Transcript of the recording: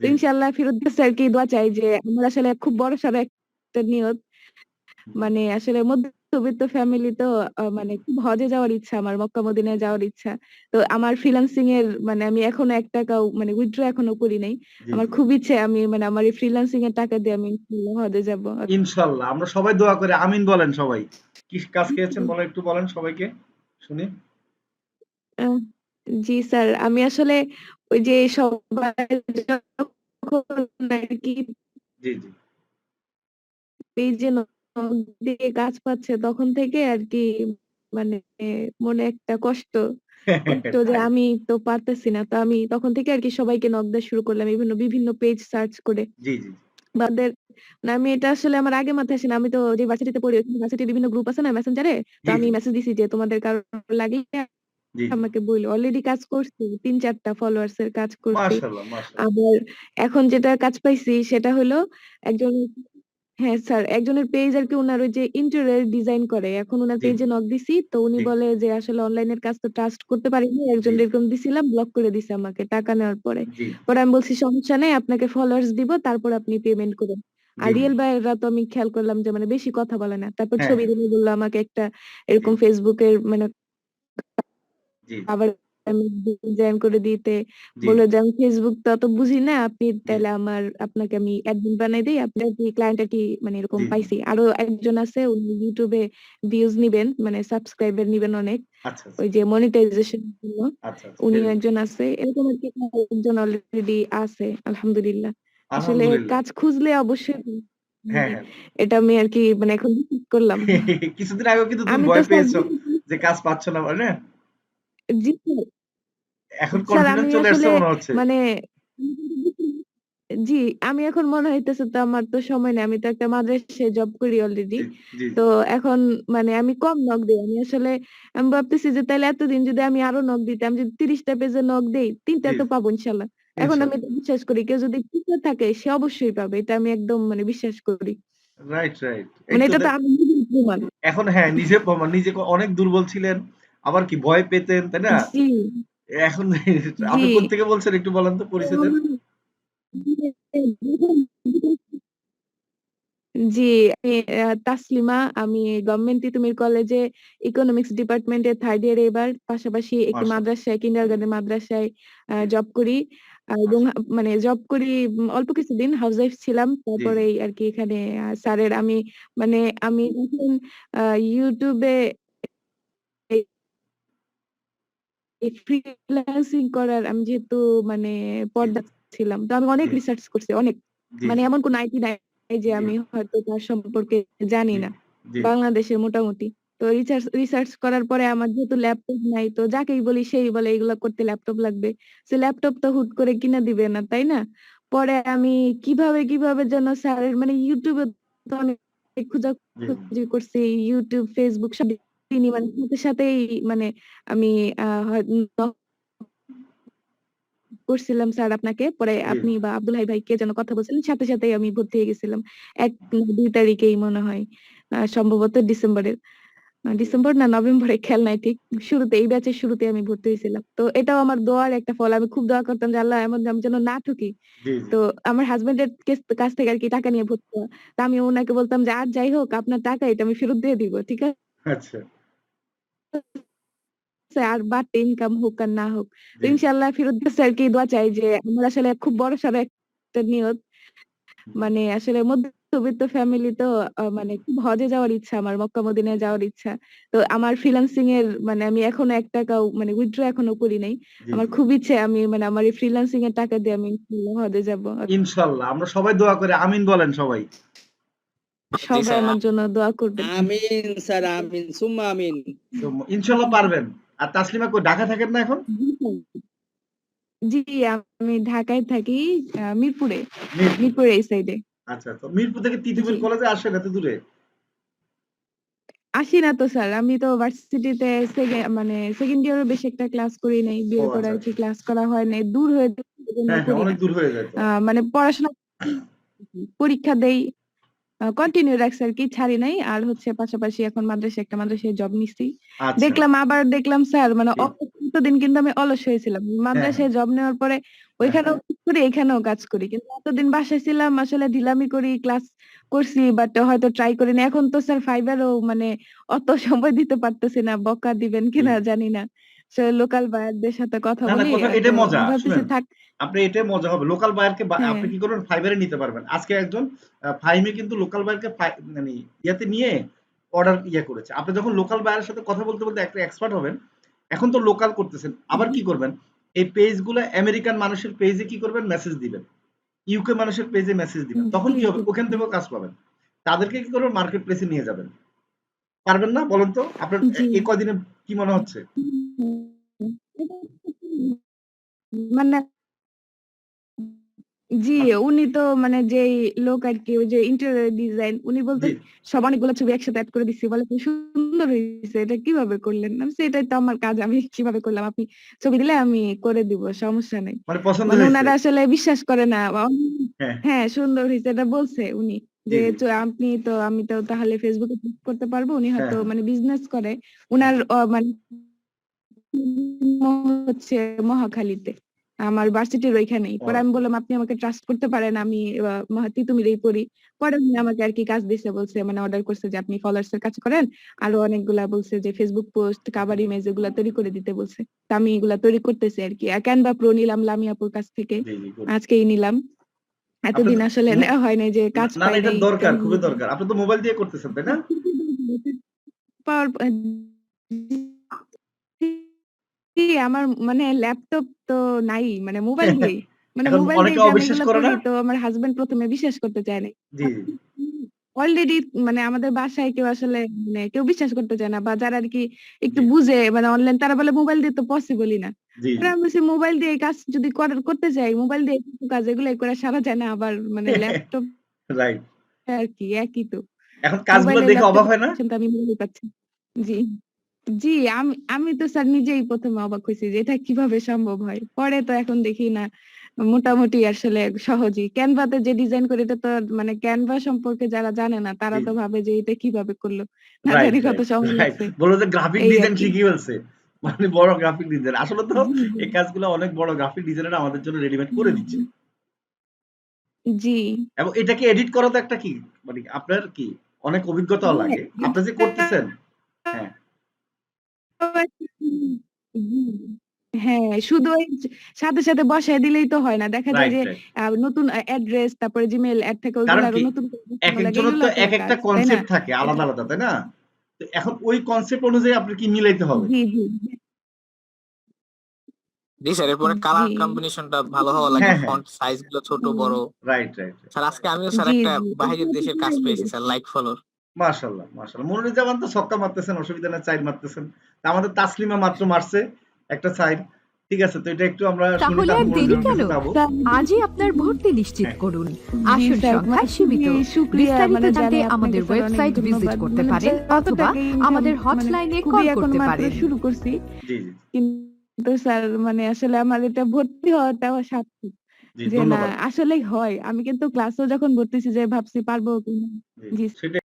তো জি ইনশাল্লাহ ফেরত দিচ্ছে আর কি, দোয়া চাই যে আমার আসলে খুব বড় সড়ো একটা নিয়ত, জি মানে আসলে মধ্যবিত্ত ফ্যামিলি তো, মানে খুব হজে যাওয়ার ইচ্ছা, আমার মক্কা মদিনায় যাওয়ার ইচ্ছা। তো আমার ফ্রিল্যান্সিং এর মানে আমি এখনো 1 টাকাও মানে উইথড্র এখনো করি নাই। জি আমার জি খুব ইচ্ছে আমি মানে আমার এই ফ্রিল্যান্সিং এর টাকা দিয়ে আমি ইনশাল্লাহ হজে যাব। ইনশাল্লাহ আমরা সবাই দোয়া করি, আমিন বলেন সবাই। কি কাজ পেয়েছেন বলেন, একটু বলেন সবাইকে শুনি। আহ, জি স্যার, আমি আসলে ওই যে সবাই যখন আর কি জি জি পেজে দিয়ে কাজ পাচ্ছে তখন থেকে আর কি, মানে মনে একটা কষ্ট, কষ্ট যে তাই আমি তো পারতেছি না। তো আমি তখন থেকে আর কি সবাইকে নক দেওয়া শুরু করলাম, বিভিন্ন বিভিন্ন পেজ সার্চ করে। জি জি বাদের মানে আমি এটা আসলে আমার আগে মাথায় আসে না, আমি তো যে ভার্সিটিতে পড়ি ভার্সিটির বিভিন্ন গ্রুপ আছে না মেসেঞ্জারে, তো জি আমি জি মেসেজ দিছি যে তোমাদের কারো লাগলে জি জি আমাকে বললো। অলরেডি কাজ করছি, 3-4টা ফলোয়ার্স এর কাজ করছি। মাশাল্লাহ মাশাল্লাহ। আবার এখন যেটা কাজ পাইছি সেটা হলো একজন, হ্যাঁ স্যার, একজনের পেজ আর কি, উনার ওই যে ইন্টেরিয়র ডিজাইন করে, এখন উনার জি পেজে নক দিছি, তো উনি জি বলে যে আসলে অনলাইনের কাজ তো ট্রাস্ট করতে পারিনি, একজন জি এরকম দিছিলাম, ব্লক করে দিছে আমাকে টাকা নেওয়ার পরে। জি পরে আমি বলছি সমস্যা নেই, আপনাকে ফলোয়ার্স দিব, তারপর আপনি পেমেন্ট করুন। আর জি জি রিয়েল ভাইয়েরা তো আমি খেয়াল করলাম যে মানে বেশি কথা বলে না, তারপর হ্যাঁ ছবি হ্যাঁ দিলে বললো আমাকে একটা জি এরকম ফেসবুকের মানে জি আবার আমি ডিজাইন করে দিতে, জি বলে যে আমি ফেসবুক তো অত বুঝি না, আপনি জি তাহলে আপনাকে আমি অ্যাডমিন বানাই দিই, আপনার কি ক্লায়েন্ট আর কি, মানে এরকম জি জি পাইছি। আরো একজন আছে, উনি ইউটিউবে ভিউজ নিবেন, মানে সাবস্ক্রাইবার নিবেন অনেক, আচ্ছা আচ্ছা ওই যে মনিটাইজেশন জন্য। আচ্ছা আচ্ছা, উনিও ভেরি গুড। একজন আছে, এরকম আর কি একজন অলরেডি আছে, আলহামদুলিল্লাহ। আসলে আলহামদুলিল্লাহ। কাজ খুঁজলে অবশ্যই হ্যাঁ মানে হ্যাঁ এটা আমি আর কি মানে এখন ঠিক করলাম। কিছুদিন আগেও কিন্তু তুমি আমি তো ভয় স্যার, পেয়েছো যে কাজ পাচ্ছ না বলে না? জি স্যার, এখন স্যার কনফিডেন্স আমি চলে আসলে আসছে মনে হচ্ছে। মানে জি, আমি এখন মনে হইতেছে তো আমার তো সময় নেই, আমি তো একটা মাদ্রাসায় জব করি অলরেডি। জি জি তো এখন মানে আমি কম নক দিই, আমি আসলে আমি ভাবতেছি যে তাহলে এতদিন যদি আমি আরো নক দিতাম, যদি 30টা পেজে নক দেই, 3টা জি তো পাবো ইনশাল্লাহ। এখন আমি ইনশাল্লাহ। এটা বিশ্বাস করি, কেউ যদি টিকে থাকে সে অবশ্যই পাবে, এটা আমি একদম মানে বিশ্বাস করি। রাইট রাইট, এই মানে তো এটা তো আমি নিজের প্রমাণ। এখন হ্যাঁ নিজে প্রমাণ, নিজে অনেক দুর্বল ছিলেন, আবার কি ভয় পেতেন তাই না? জি এখন জি আপনি কোত্থেকে বলছেন একটু বলেন তো, তো পরিচয় দেন। আমার জি, আমি তাসলিমা, আমি গভর্নমেন্ট তিতুমির কলেজে ইকোনমিক্স ডিপার্টমেন্টে 3rd ইয়ারে এবার, পাশাপাশি একটি মাশাআল্লাহ, মাদ্রাসায়, কিন্ডারগার্টেন মাদ্রাসায় জি, জব করি। এবং মাশাআল্লাহ। মানে জব করি অল্প কিছুদিন হাউস ওয়াইফ ছিলাম, জি, তারপরে জি, আর কি এখানে স্যারের আমি মানে আমি যখন ইউটিউবে ফ্রিল্যান্সিং করার আমি যেহেতু মানে জি, পর্দা ছিলাম, তো আমি অনেক জি, রিসার্চ করছি, অনেক জি, মানে জি, এমন কোন আইটি নাই যে জি, আমি হয়তো তার সম্পর্কে জানি জি, না, জি, বাংলাদেশে মোটামুটি। তো রিসার্চ রিসার্চ করার পরে আমার যেহেতু ল্যাপটপ নাই, তো যাকেই বলি সেই বলে এগুলা করতে ল্যাপটপ লাগবে, সে ল্যাপটপ তো হুট করে কিনে দিবে না, তাই না? পরে আমি কিভাবে কিভাবে যেন স্যারের মানে ইউটিউবে তো অনেক জি, খোঁজাখুঁজি করছি, ইউটিউব ফেসবুক সব তিনি মানে সাথে সাথেই মানে আমি করছিলাম স্যার আপনাকে, পরে জি, আপনি বা আব্দুল হাই ভাই কে যেন কথা বলছিলেন, সাথে সাথেই আমি ভর্তি হয়ে গেছিলাম 1-2 তারিখেই মনে হয়, সম্ভবত ডিসেম্বরের, জি। ডিসেম্বর না নভেম্বরে খেয়াল নাই ঠিক, শুরুতে এই ব্যাচের শুরুতে আমি ভর্তি হয়েছিলাম। তো এটাও আমার দোয়ার একটা ফল, আমি খুব দোয়া করতাম যে আল্লাহ এমন আমি যেন না ঠকি। জি, জি। তো আমার হাজবেন্ডের কাছ থেকে আর কি টাকা নিয়ে ভর্তি হওয়া, তা আমি ওনাকে বলতাম যে আর যাই হোক আপনার টাকা এটা আমি ফেরত দিয়ে দিব, ঠিক আচ্ছা। আছে, আর বাড়তি ইনকাম হোক আর না হোক। তো জি, জি। ইনশাল্লাহ ফেরত দিচ্ছে আর কি, দোয়া চাই যে আমার আসলে খুব বড় সড়ো একটা নিয়ত, জি। মানে আসলে মধ্যবিত্ত ফ্যামিলি তো, মানে খুব হজে যাওয়ার ইচ্ছা, আমার মক্কা মদিনায় যাওয়ার ইচ্ছা। তো আমার ফ্রিল্যান্সিং এর মানে আমি এখনো 1 টাকাও মানে উইথড্র এখনো করি নাই। জি, আমার জি। খুব ইচ্ছে আমি মানে আমার এই ফ্রিল্যান্সিং এর টাকা দিয়ে আমি ইনশাল্লাহ হজে যাব। ইনশাআল্লাহ আমরা সবাই দোয়া করি, আমিন বলেন সবাই। জি সবাই স্যার, আমার জন্য দোয়া করবেন। আমিন স্যার, আমিন সুম্মা আমিন। তো ইনশাআল্লাহ পারবেন। আর তাসলিমা কই, ঢাকা থাকেন না এখন? জি, আমি ঢাকায় থাকি, মিরপুরে, মিরপুর। মিরপুরের এই সাইডে। আচ্ছা, তো মিরপুর থেকে জি, তিতুমির কলেজে আসেন এত দূরে? আসি না তো স্যার, আমি তো ভার্সিটিতে মানে সেকেন্ড ইয়ারে বেশি একটা ক্লাস করি নাই, ও বিয়ের পরে আচ্ছা, আর কি আচ্ছা। ক্লাস করা হয় নাই, দূর হয়ে যায়, এজন্য হ্যাঁ, হ্যাঁ, করি না। অনেক দূর হয়ে যায় তো। মানে পড়াশোনা, পরীক্ষা দেই, কন্টিনিউ রাখছি আর কি, ছাড়ি নাই। আর হচ্ছে পাশাপাশি এখন একটা মাদ্রাসায় জব নিছি। আচ্ছা দেখলাম স্যার মানে জি, এতদিন কিন্তু আমি অলস হয়েছিলাম। হ্যাঁ হ্যাঁ মাদ্রাসায় জব নেওয়ার পরে হ্যাঁ ওইখানেও কাজ করি, এখানেও কাজ করি, কিন্তু এতদিন বাসায় ছিলাম আসলে ঢিলামি করি, ক্লাস করছি বাট হয়তো ট্রাই করিনি। এখন তো স্যার ফাইবারও মানে অত সময় দিতে পারতেছি না, বকা দিবেন জি। কিনা জানি না। লোকাল বায়ারদের সাথে কথা না বলি, কথা তো এটাই মজা আমি ভাবতেছি শুনেন, থাক। আপনি এটাই মজা হবে লোকাল বায়ারকে হ্যাঁ আপনি কি করবেন ফাইবারে নিতে পারবেন। আজকে একজন ফাইমে কিন্তু লোকাল বায়ারকে মানে ইয়াতে নিয়ে অর্ডার করেছে। আপনি যখন লোকাল বায়ারের সাথে কথা বলতে বলতে একটা এক্সপার্ট হবেন, এখন তো লোকাল করতেছেন, আবার কি করবেন, এই পেজগুলো আমেরিকান মানুষের পেজে কি করবেন মেসেজ দিবেন, ইউকে মানুষের পেজে মেসেজ দিবেন, তখন জি কি হবে জি ওখান থেকেও কাজ পাবেন। তাদেরকে কি করবেন মার্কেট প্লেসে নিয়ে যাবেন। পারবেন না বলেন তো আপনার জি এই কয়দিনে কি মনে হচ্ছে? মানে জি, উনি তো মানে যেই লোক আরকি, ওই যে ইন্টেরিয়র ডিজাইন, উনি জি বলতেছে সব অনেকগুলো ছবি একসাথে এড করে দিচ্ছি। বলে কি সুন্দর হয়েছে, এটা কিভাবে করলেন? আমি বলছি এটাই তো আমার কাজ, আমি কিভাবে করলাম, আপনি ছবি দিলে আমি করে দিব, সমস্যা নেই। মানে পছন্দ মানে হয়েছে। উনারা আসলে বিশ্বাস করে না। হ্যাঁ হ্যাঁ সুন্দর হয়েছে এটা বলছে উনি, জি যে জি আমি তো তাহলে ফেসবুকে পোস্ট করতে পারবো। উনি হ্যাঁ হয়তো হ্যাঁ মানে বিজনেস করে, হ্যাঁ উনার মানে হচ্ছে মহাখালীতে, আমার ভার্সিটির ওইখানেই। ও পরে আমি বললাম আপনি আমাকে ট্রাস্ট করতে পারেন, আমি তিতুমিরেই পড়ি। পরে উনি আমাকে আর কি কাজ দিছে, বলছে মানে অর্ডার করছে যে আপনি ফলোয়ার্স এর কাজ করেন, আরো অনেকগুলা বলছে যে ফেসবুক পোস্ট, কাভার ইমেজ এগুলা তৈরি করে দিতে বলছে। তো আমি এগুলা তৈরি করতেছি আর কি। ক্যানভা প্রো নিলাম লামিয়াপুর কাছ থেকে, জি জি good. আজকেই নিলাম। আপনি এতদিন তো আসলে নেওয়া হয় নাই, যে কাজ না পাই এটা নাই দরকার, তেমন। খুবই দরকার। আপনি তো মোবাইল দিয়ে করতেছেন তাই না? পাওয়ার জি, আমার মানে ল্যাপটপ তো নাই, মানে মোবাইল দিয়েই, মানে এখন মোবাইল দিয়ে অনেকে যে আমি অবিশ্বাস এগুলা করে করি, না। তো আমার হাসব্যান্ড প্রথমে বিশ্বাস করতে চায় নাই। জি জি অলরেডি মানে আমাদের বাসায় কেউ আসলে মানে কেউ বিশ্বাস করতে চায় না, বা যারা আর কি একটু জি বুঝে মানে অনলাইন, তারা বলে মোবাইল দিয়ে তো পসিবলই না। জি পরে জি আমি বলছি মোবাইল দিয়ে এই কাজ যদি করতে চাই, মোবাইল দিয়ে কিছু কাজ এগুলাই করে সারা যায় না, আবার মানে ল্যাপটপ রাইট। আর কি একই তো। এখন কাজগুলো মোবাইলে দেখে অবাক ল্যাপটপ হয় না? তো আমি বুঝতে পাচ্ছি। জি জি, আমি আমি তো স্যার নিজেই প্রথমে অবাক হয়েছি যে এটা কিভাবে সম্ভব হয়। পরে তো এখন দেখি না মোটামুটি আসলে সহজই। ক্যানভাতে যে ডিজাইন করে, এটা তো মানে ক্যানভা সম্পর্কে যারা জানে না, তারা জি তো জি ভাবে যে এটা কিভাবে করলো, না রাইট জানি কত রাইট সময় রাইট। লাগছে। বললো যে গ্রাফিক এই আর ডিজাইন কি। শিখিয়ে ফেলছে, মানে বড় গ্রাফিক ডিজাইন। আসলে তো জি জি এই কাজগুলো অনেক বড় গ্রাফিক ডিজাইনার আমাদের জন্য রেডিমেড করে দিচ্ছে। জি এবং এটাকে এডিট করা তো একটা কি মানে আপনার কি অনেক অভিজ্ঞতাও লাগে। আপনি যে করতেছেন, হ্যাঁ জি। হ্যাঁ, শুধু ওই সাথে সাথে বসায় দিলেই তো হয় না। দেখা যায় রাইট যে রাইট। নতুন অ্যাড্রেস, তারপরে জিমেইল এড থেকে ওইগুলো কারণ আরো কি নতুন করে বসানো লাগে, একেকজনের তো এগুলো তো একেকটা কাজ, তাই না? কনসেপ্ট থাকে এটা আলাদা আলাদা, তাই না? তো এখন ওই কনসেপ্ট অনুযায়ী আপনার কি মিলাইতে হবে। জি জি জি স্যার, এরপরে জি কালার কম্বিনেশনটা ভালো হওয়া লাগে, হ্যাঁ হ্যাঁ ফন্ট সাইজ গুলো ছোট বড়। Right right. স্যার আজকে আমিও স্যার জি একটা জি বাইরের এগুলো তো দেশের কাজ করাই পেয়েছি লাগে। Sir, like ফলোর। মাশাআল্লাহ, মাশাআল্লাহ। মনিরুজ্জামান তো ছক্কা মারতেছেন, অসুবিধা নাই, চাইর মারতেছেন। তা আমাদের তাসলিমা মাত্র মারছে একটা চাইর। ঠিক আছে, তো এটা একটু আমরা শুনি, তাহলে আর তারপর দেরি মনিরুজ্জামানের কেন? কাছে যাবো। স্যার আজই আপনার ভর্তি নিশ্চিত হ্যাঁ করুন। জি আসন স্যার, সংখ্যা মানে সীমিত। খুবই শুকরিয়া, বিস্তারিত মানে জানতে জানাই আপনাকে আমাদের স্যার, অনেক ওয়েবসাইট ভিজিট ধন্যবাদ। করতে মানে পারেন অথবা যতটাকে ইনকাম আমাদের মানে হটলাইনে খুবই কল এখন করতে মাত্র পারেন। শুরু করছি, জি জি কিন্তু স্যার মানে আসলে আমার এটা ভর্তি হওয়াটাও সার্থক, জি যে না ধন্যবাদ। আসলেই হয়। আমি কিন্তু ক্লাসেও যখন ভর্তিছি যে ভাবছি পারবো কিনা। জি জি সেটাই।